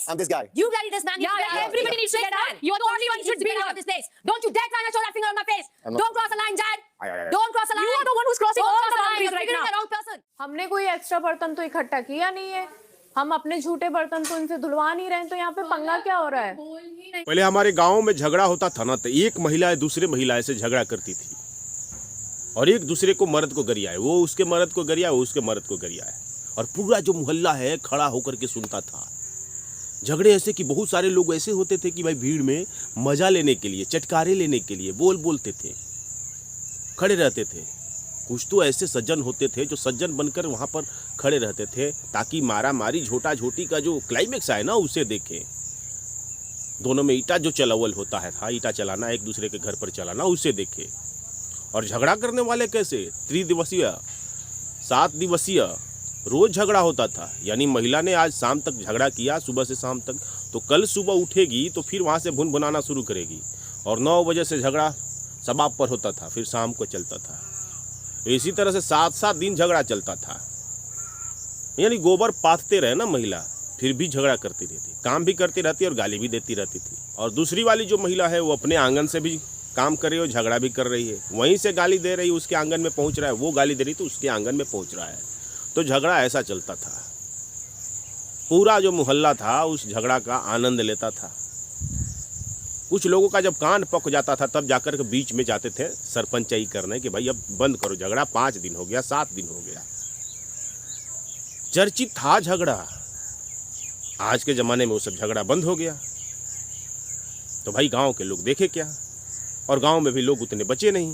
I'm this guy. You bloody this man. Yeah, everybody needs to get out. You're the only one who should be out here. of this place. Don't you dare try to show that finger on my face. I'm not- Don't cross the line, Jad. Aye. Don't cross the line. You are the one who's crossing Don't all cross the the line. boundaries You're right figuring now. the wrong person. हमने कोई extra बर्तन तो इकट्ठा किया नहीं है, हम अपने झूठे बर्तन तो इनसे धुलवा नहीं रहे हैं, तो यहाँ पे पंगा क्या हो रहा है? पहले हमारे गांव में झगड़ा होता था ना, तो एक महिला दूसरे महिला से झगड़ा करती थी और एक दूसरे को मर्द को गरियाए, वो उसके मर्द को गरियाए, वो उसके मर्द को गरियाए, और पूरा जो मोहल्ला है खड़ा होकर के सुनता था। झगड़े ऐसे कि बहुत सारे लोग ऐसे होते थे कि भाई भीड़ में मजा लेने के लिए, चटकारे लेने के लिए बोलते थे, खड़े रहते थे। कुछ तो ऐसे सज्जन होते थे जो सज्जन बनकर वहाँ पर खड़े रहते थे ताकि मारा मारी झोटा झोटी का जो क्लाइमेक्स है ना उसे देखें। दोनों में ईटा जो चलावल होता है था, ईटा चलाना, एक दूसरे के घर पर चलाना, उसे देखे। और झगड़ा करने वाले कैसे, त्रिदिवसीय 7 दिवसीय रोज झगड़ा होता था। यानी महिला ने आज शाम तक झगड़ा किया, सुबह से शाम तक, तो कल सुबह उठेगी तो फिर वहाँ से भुन भुनाना शुरू करेगी और 9 बजे से झगड़ा समाप्त पर होता था, फिर शाम को चलता था। इसी तरह से 7-7 दिन झगड़ा चलता था। यानी गोबर पाथते रहे ना महिला, फिर भी झगड़ा करती रहती, काम भी करती रहती और गाली भी देती रहती थी। और दूसरी वाली जो महिला है वो अपने आंगन से भी काम कर रही है और झगड़ा भी कर रही है, वहीं से गाली दे रही है, उसके आंगन में पहुंच रहा है, वो गाली दे रही तो उसके आंगन में पहुंच रहा है। तो झगड़ा ऐसा चलता था। पूरा जो मोहल्ला था उस झगड़ा का आनंद लेता था। कुछ लोगों का जब कान पक जाता था तब जाकर के बीच में जाते थे सरपंचाई करने कि भाई अब बंद करो झगड़ा, 5 दिन हो गया, 7 दिन हो गया। चर्चित था झगड़ा। आज के ज़माने में वो सब झगड़ा बंद हो गया। तो भाई गांव के लोग देखे क्या, और गांव में भी लोग उतने बचे नहीं,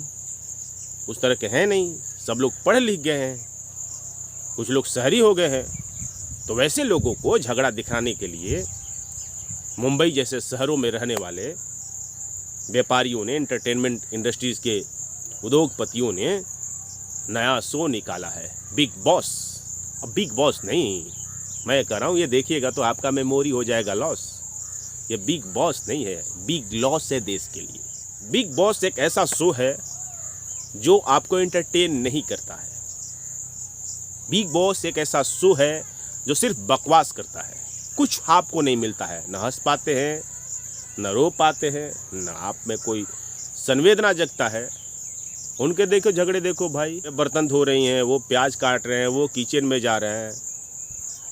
उस तरह के हैं नहीं। सब लोग पढ़ लिख गए हैं, कुछ लोग शहरी हो गए हैं। तो वैसे लोगों को झगड़ा दिखाने के लिए मुंबई जैसे शहरों में रहने वाले व्यापारियों ने, एंटरटेनमेंट इंडस्ट्रीज़ के उद्योगपतियों ने नया शो निकाला है, बिग बॉस। अब बिग बॉस नहीं, मैं कह रहा हूँ ये देखिएगा तो आपका मेमोरी हो जाएगा लॉस। ये बिग बॉस नहीं है, बिग लॉस है देश के लिए। बिग बॉस एक ऐसा शो है जो आपको एंटरटेन नहीं करता है। बिग बॉस एक ऐसा शो है जो सिर्फ बकवास करता है, कुछ आपको नहीं मिलता है। न हंस पाते हैं, न रो पाते हैं, न आप में कोई संवेदना जगता है। उनके देखो झगड़े देखो भाई, बर्तन धो रही हैं, वो प्याज काट रहे हैं, वो किचन में जा रहे हैं,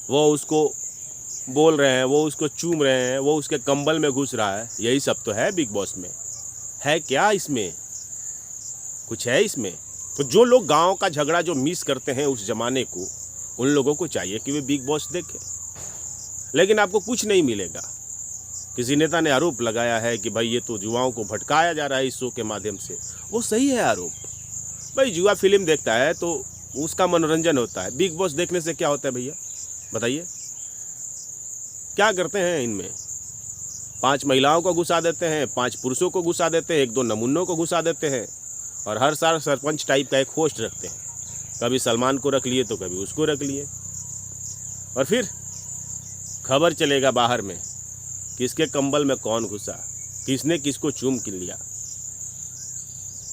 वो उसको बोल रहे हैं, वो उसको चूम रहे हैं, वो उसके कंबल में घुस रहा है। यही सब तो है बिग बॉस में। है क्या इसमें, कुछ है इसमें? तो जो लोग गांव का झगड़ा जो मिस करते हैं उस जमाने को, उन लोगों को चाहिए कि वे बिग बॉस देखें। लेकिन आपको कुछ नहीं मिलेगा। किसी नेता ने आरोप लगाया है कि भाई ये तो युवाओं को भटकाया जा रहा है इस शो के माध्यम से। वो सही है आरोप। भाई युवा फिल्म देखता है तो उसका मनोरंजन होता है। बिग बॉस देखने से क्या होता है भैया, बताइए? क्या करते हैं इनमें? 5 महिलाओं को घुसा देते हैं, 5 पुरुषों को घुसा देते हैं, 1-2 नमूनों को घुसा देते हैं, और हर साल सरपंच टाइप का एक होस्ट रखते हैं। कभी सलमान को रख लिए तो कभी उसको रख लिए, और फिर खबर चलेगा बाहर में किसके कंबल में कौन घुसा, किसने किसको चूम के लिया।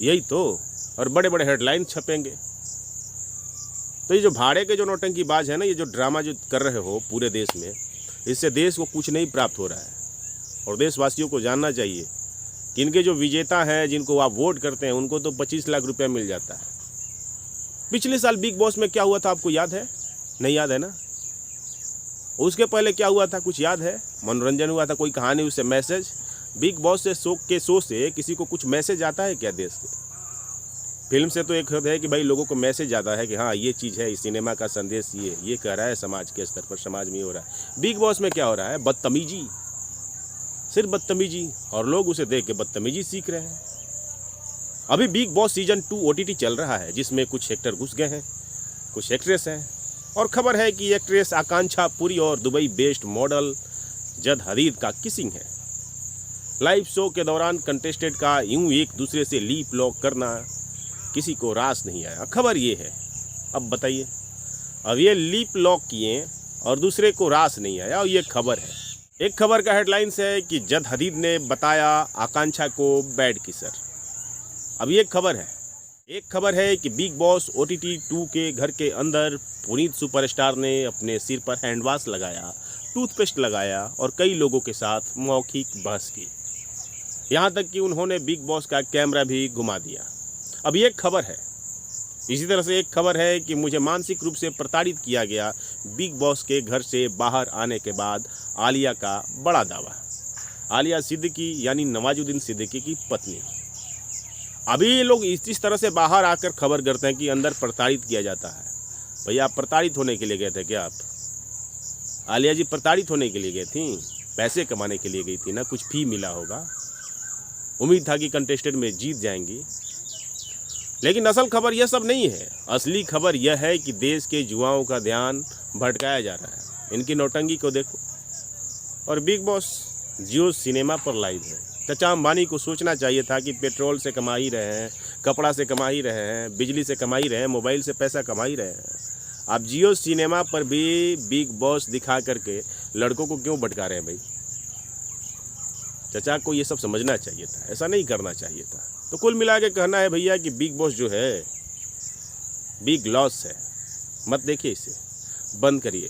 यही तो, और बड़े बड़े हेडलाइन छपेंगे। तो ये जो भाड़े के जो नौटंकीबाज है ना, ये जो ड्रामा जो कर रहे हो पूरे देश में, इससे देश को कुछ नहीं प्राप्त हो रहा है। और देशवासियों को जानना चाहिए कि इनके जो विजेता हैं, जिनको आप वोट करते हैं, उनको तो 25 लाख रुपया मिल जाता है। पिछले साल बिग बॉस में क्या हुआ था आपको याद है? नहीं याद है ना? उसके पहले क्या हुआ था, कुछ याद है? मनोरंजन हुआ था, कोई कहानी, उससे मैसेज। बिग बॉस से शो से किसी को कुछ मैसेज आता है क्या देश के? फिल्म से तो एक है कि भाई लोगों को मैसेज आता है कि हाँ ये चीज़ है, इस सिनेमा का संदेश ये कह रहा है, समाज के स्तर पर समाज में हो रहा है। बिग बॉस में क्या हो रहा है? बदतमीजी, सिर्फ बदतमीजी, और लोग उसे देख के बदतमीजी सीख रहे हैं। अभी बिग बॉस सीजन 2 OTT चल रहा है, जिसमें कुछ एक्टर घुस गए हैं, कुछ एक्ट्रेस हैं, और खबर है कि एक्ट्रेस आकांक्षा पुरी और दुबई बेस्ड मॉडल जद हदीद का किसिंग है। लाइव शो के दौरान कंटेस्टेंट का यूं एक दूसरे से लीप लॉक करना किसी को रास नहीं आया। खबर ये है, अब बताइए, अब ये लीप लॉक किए और दूसरे को रास नहीं आया, और ये खबर है। एक खबर का हेडलाइंस है कि जद हदीद ने बताया आकांक्षा को बैड किसर। अब ये खबर है। एक खबर है कि बिग बॉस OTT 2 के घर के अंदर पुनीत सुपरस्टार ने अपने सिर पर हैंडवाश लगाया, टूथपेस्ट लगाया और कई लोगों के साथ मौखिक बहस की। यहाँ तक कि उन्होंने बिग बॉस का कैमरा भी घुमा दिया। अब ये एक खबर है। इसी तरह से एक खबर है कि मुझे मानसिक रूप से प्रताड़ित किया गया। बिग बॉस के घर से बाहर आने के बाद आलिया का बड़ा दावा। आलिया सिद्दीकी यानी नवाजुद्दीन सिद्दीकी की पत्नी। अभी ये लोग इस तरह से बाहर आकर खबर करते हैं कि अंदर प्रताड़ित किया जाता है। भैया आप प्रताड़ित होने के लिए गए थे क्या? आप आलिया जी प्रताड़ित होने के लिए गई थी? पैसे कमाने के लिए गई थी ना? कुछ फी मिला होगा, उम्मीद था कि कंटेस्टेंट में जीत जाएंगी। लेकिन असल खबर यह सब नहीं है। असली खबर यह है कि देश के युवाओं का ध्यान भटकाया जा रहा है। इनकी नौटंकी को देखो। और बिग बॉस जियो सिनेमा पर लाइव है। चाचा अंबानी को सोचना चाहिए था कि पेट्रोल से कमा ही रहे हैं, कपड़ा से कमा ही रहे हैं, बिजली से कमा ही रहे हैं, मोबाइल से पैसा कमा ही रहे हैं। आप जियो सिनेमा पर भी बिग बॉस दिखा करके लड़कों को क्यों भटका रहे हैं भाई? चाचा को ये सब समझना चाहिए था, ऐसा नहीं करना चाहिए था। तो कुल मिला के कहना है भैया कि बिग बॉस जो है बिग लॉस है। मत देखिए इसे, बंद करिए।